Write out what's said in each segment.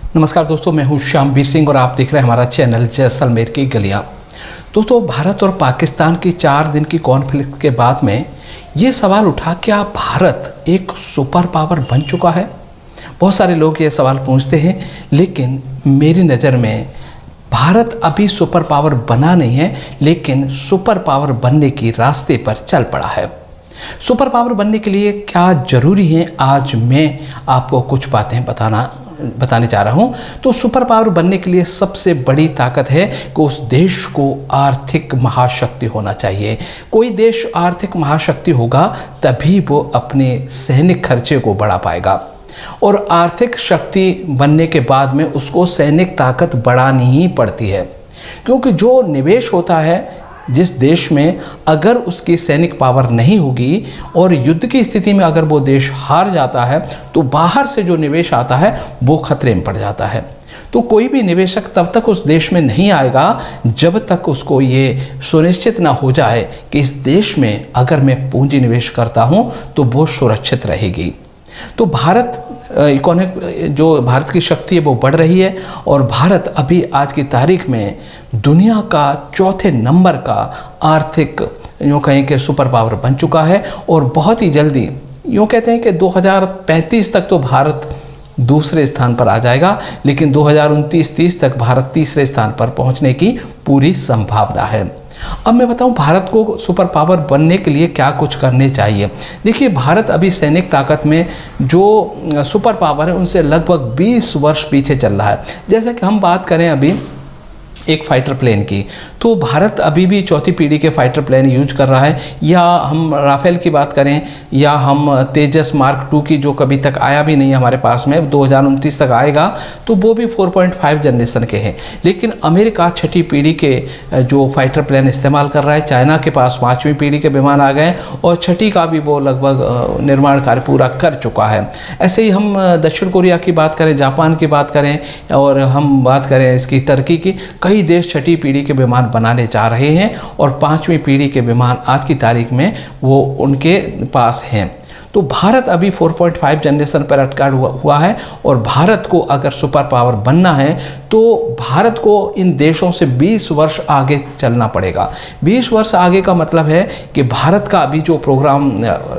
नमस्कार दोस्तों, मैं हूं श्यामवीर सिंह और आप देख रहे हैं हमारा चैनल जैसलमेर की गलियां। दोस्तों, भारत और पाकिस्तान की 4 दिन की कॉन्फ्लिक्ट के बाद में ये सवाल उठा, क्या भारत एक सुपर पावर बन चुका है? बहुत सारे लोग ये सवाल पूछते हैं, लेकिन मेरी नज़र में भारत अभी सुपर पावर बना नहीं है, लेकिन सुपर पावर बनने की रास्ते पर चल पड़ा है। सुपर पावर बनने के लिए क्या ज़रूरी है, आज मैं आपको कुछ बातें बताने जा रहा हूं। तो सुपर पावर बनने के लिए सबसे बड़ी ताकत है कि उस देश को आर्थिक महाशक्ति होना चाहिए। कोई देश आर्थिक महाशक्ति होगा तभी वो अपने सैनिक खर्चे को बढ़ा पाएगा, और आर्थिक शक्ति बनने के बाद में उसको सैनिक ताकत बढ़ानी ही पड़ती है, क्योंकि जो निवेश होता है जिस देश में, अगर उसकी सैनिक पावर नहीं होगी और युद्ध की स्थिति में अगर वो देश हार जाता है तो बाहर से जो निवेश आता है वो खतरे में पड़ जाता है। तो कोई भी निवेशक तब तक उस देश में नहीं आएगा जब तक उसको ये सुनिश्चित ना हो जाए कि इस देश में अगर मैं पूंजी निवेश करता हूँ तो वो सुरक्षित रहेगी। तो भारत इकोनॉमिक जो भारत की शक्ति है वो बढ़ रही है, और भारत अभी आज की तारीख में दुनिया का 4थे नंबर का आर्थिक यूँ कहें कि सुपर पावर बन चुका है। और बहुत ही जल्दी यूँ कहते हैं कि 2035 तक तो भारत दूसरे स्थान पर आ जाएगा, लेकिन 2029-30 तक भारत तीसरे स्थान पर पहुंचने की पूरी संभावना है। अब मैं बताऊं भारत को सुपर पावर बनने के लिए क्या कुछ करने चाहिए। देखिए, भारत अभी सैनिक ताकत में जो सुपर पावर है उनसे लगभग 20 वर्ष पीछे चल रहा है। जैसे कि हम बात करें अभी एक फाइटर प्लेन की, तो भारत अभी भी 4थी पीढ़ी के फाइटर प्लेन यूज कर रहा है, या हम राफेल की बात करें, या हम तेजस मार्क 2 की जो कभी तक आया भी नहीं है हमारे पास में, 2029 तक आएगा, तो वो भी 4.5 जनरेशन के हैं। लेकिन अमेरिका 6ठी पीढ़ी के जो फाइटर प्लेन इस्तेमाल कर रहा है, चाइना के पास 5वीं पीढ़ी के विमान आ गए और 6ठी का भी वो लगभग निर्माण कार्य पूरा कर चुका है। ऐसे ही हम दक्षिण कोरिया की बात करें, जापान की बात करें, और हम बात करें इसकी टर्की की, कई देश 6ठी पीढ़ी के विमान बनाने जा रहे हैं, और 5वीं पीढ़ी के विमान आज की तारीख में वो उनके पास हैं। तो भारत अभी 4.5 जनरेशन पर अटका हुआ है, और भारत को अगर सुपर पावर बनना है तो भारत को इन देशों से 20 वर्ष आगे चलना पड़ेगा। 20 वर्ष आगे का मतलब है कि भारत का अभी जो प्रोग्राम,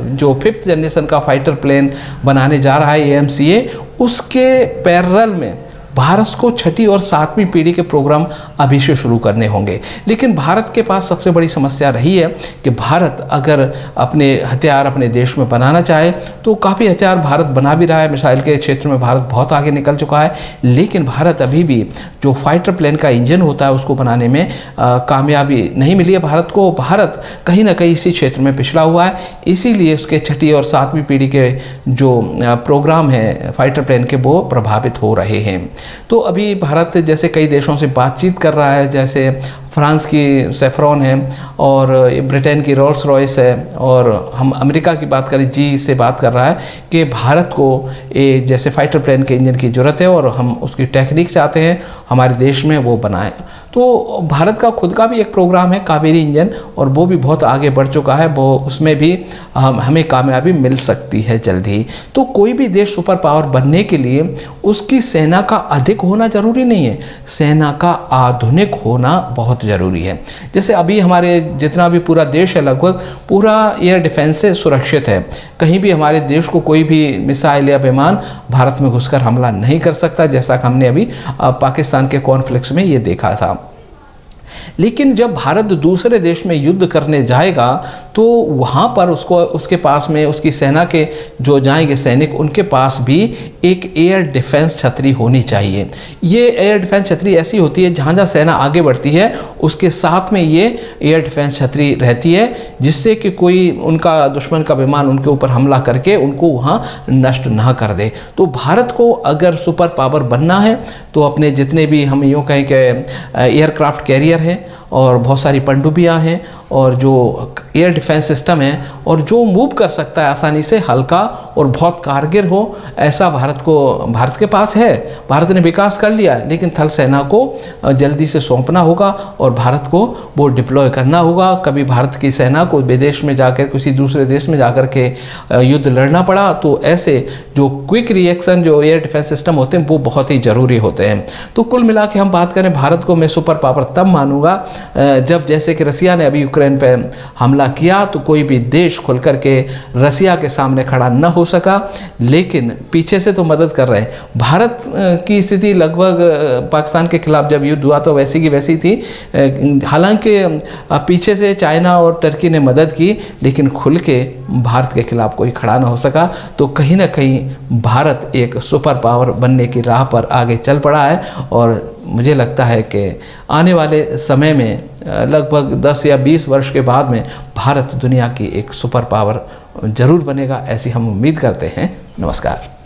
जो 5th जनरेशन का फाइटर प्लेन बनाने जा रहा है AMCA, उसके पैरेलल में भारत को 6ठी और 7वीं पीढ़ी के प्रोग्राम अभी से शुरू करने होंगे। लेकिन भारत के पास सबसे बड़ी समस्या रही है कि भारत अगर अपने हथियार अपने देश में बनाना चाहे तो काफ़ी हथियार भारत बना भी रहा है। मिसाइल के क्षेत्र में भारत बहुत आगे निकल चुका है, लेकिन भारत अभी भी जो फाइटर प्लेन का इंजन होता है उसको बनाने में कामयाबी नहीं मिली है भारत को। भारत कहीं ना कहीं इसी क्षेत्र में पिछड़ा हुआ है, इसीलिए उसके 6ठी और 7वीं पीढ़ी के जो प्रोग्राम हैं फाइटर प्लेन के, वो प्रभावित हो रहे हैं। तो अभी भारत जैसे कई देशों से बातचीत कर रहा है, जैसे फ्रांस की सेफ्रॉन है, और ब्रिटेन की रोल्स रॉयस है, और हम अमेरिका की बात करें जी से बात कर रहा है कि भारत को जैसे फाइटर प्लेन के इंजन की ज़रूरत है और हम उसकी टेक्निक चाहते हैं हमारे देश में वो बनाएं। तो भारत का खुद का भी एक प्रोग्राम है कावेरी इंजन, और वो भी बहुत आगे बढ़ चुका है, वो उसमें भी हमें कामयाबी मिल सकती है जल्द ही। तो कोई भी देश सुपर पावर बनने के लिए उसकी सेना का अधिक होना ज़रूरी नहीं है, सेना का आधुनिक होना बहुत ज़रूरी है। जैसे अभी हमारे जितना भी पूरा देश है, लगभग पूरा एयर डिफेंस से सुरक्षित है। कहीं भी हमारे देश को कोई भी मिसाइल या विमान भारत में घुसकर हमला नहीं कर सकता, जैसा कि हमने अभी पाकिस्तान के कॉन्फ्लिक्ट में ये देखा था। लेकिन जब भारत दूसरे देश में युद्ध करने जाएगा तो वहाँ पर उसके पास में उसकी सेना के जो जाएंगे सैनिक, उनके पास भी एक एयर डिफेंस छतरी होनी चाहिए। ये एयर डिफेंस छतरी ऐसी होती है जहाँ जहाँ सेना आगे बढ़ती है उसके साथ में ये एयर डिफेंस छतरी रहती है, जिससे कि कोई उनका दुश्मन का विमान उनके ऊपर हमला करके उनको वहाँ नष्ट ना कर दे। तो भारत को अगर सुपर पावर बनना है तो अपने जितने भी हम यूँ कहें कि एयरक्राफ्ट कैरियर है और बहुत सारी पनडुब्बियाँ हैं और जो एयर डिफेंस सिस्टम है और जो मूव कर सकता है आसानी से, हल्का और बहुत कारगर हो, ऐसा भारत के पास है। भारत ने विकास कर लिया है, लेकिन थल सेना को जल्दी से सौंपना होगा और भारत को वो डिप्लॉय करना होगा। कभी भारत की सेना को विदेश में जाकर, किसी दूसरे देश में जाकर के युद्ध लड़ना पड़ा तो ऐसे जो क्विक रिएक्शन जो एयर डिफेंस सिस्टम होते हैं वो बहुत ही ज़रूरी होते हैं। तो कुल मिला के हम बात करें, भारत को मैं सुपर पावर तब मानूंगा जब, जैसे कि रसिया ने अभी यूक्रेन पे हमला किया तो कोई भी देश खुल करके रसिया के सामने खड़ा न हो सका, लेकिन पीछे से तो मदद कर रहे हैं। भारत की स्थिति लगभग पाकिस्तान के खिलाफ जब युद्ध हुआ तो वैसी की वैसी थी, हालांकि पीछे से चाइना और टर्की ने मदद की, लेकिन खुल के भारत के खिलाफ कोई खड़ा ना हो सका। तो कहीं ना कहीं भारत एक सुपर पावर बनने की राह पर आगे चल पड़ा है और मुझे लगता है कि आने वाले समय में लगभग 10 या 20 वर्ष के बाद में भारत दुनिया की एक सुपर पावर जरूर बनेगा, ऐसी हम उम्मीद करते हैं। नमस्कार।